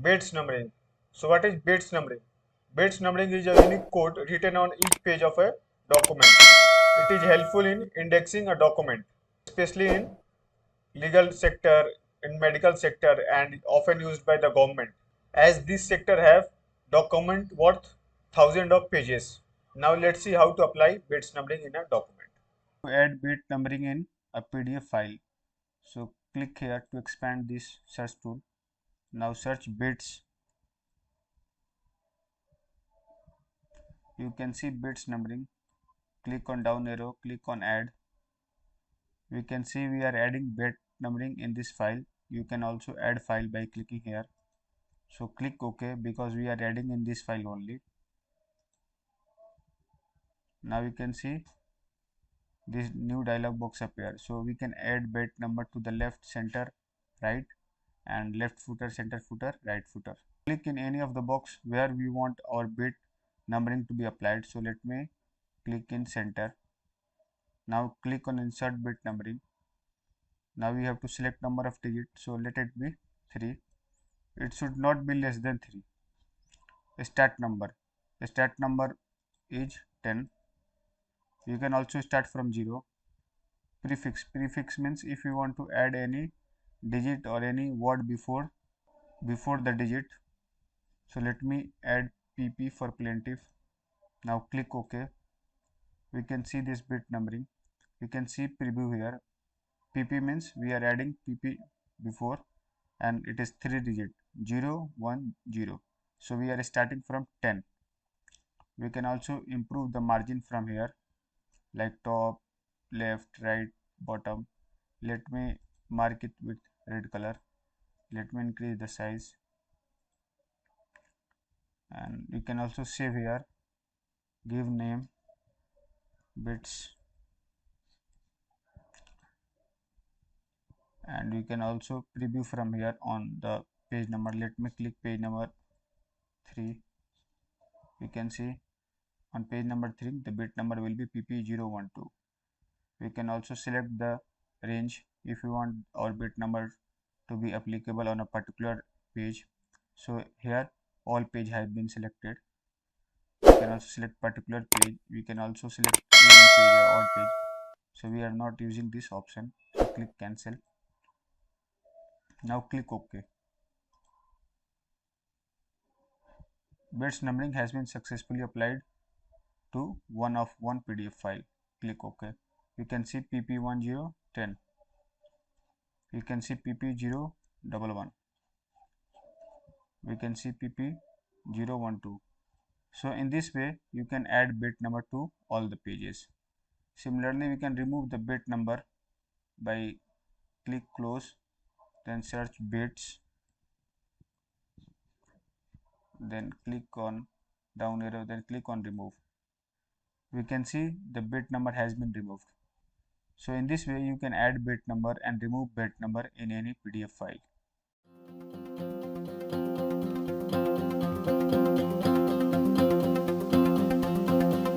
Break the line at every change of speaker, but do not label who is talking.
Bates numbering. So what is Bates numbering? Bates numbering is a unique code written on each page of a document. It is helpful in indexing a document, especially in legal sector, in medical sector, and often used by the government, as this sector have document worth thousands of pages. Now let's see how to apply Bates numbering in a document. To add bit numbering in a PDF file. So click here to expand this search tool. Now search bits. You can see bits numbering. Click on down arrow, click on add. We can see we are adding bit numbering in this file. You can also add file by clicking here. So click OK because we are adding in this file only. Now you can see this new dialog box appear. So we can add bit number to the left, center, right, and left footer, center footer, right footer. Click in any of the box where we want our bit numbering to be applied. So let me click in center. Now click on insert bit numbering. Now we have to select number of digits. So let it be 3. It should not be less than 3. Start number. Start number is 10. You can also start from 0. Prefix means if you want to add any digit or any word before the digit. So let me add pp for plaintiff. Now click OK. We can see this bit numbering. You can see preview here. pp means we are adding pp before, and it is 3 digit 0 1 0. So we are starting from 10. We can also improve the margin from here, like top, left, right, bottom. Let me mark it with red color. Let me increase the size, and you can also save here, give name bits, and you can also preview from here on the page number. Let me click page number 3. You can see on page number 3 the bit number will be pp012. We can also select the range if you want our bit number to be applicable on a particular page. So here all page have been selected. We can also select particular page. We can also select even page or odd page. So we are not using this option. So click cancel. Now click OK. Bits numbering has been successfully applied to one PDF file. Click OK. You can see pp1010. You can see pp011. We can see pp012. So in this way you can add bit number to all the pages. Similarly, we can remove the bit number by click close, then search bits, then click on down arrow, then click on remove. We can see the bit number has been removed. So in this way you can add bit number and remove bit number in any PDF file.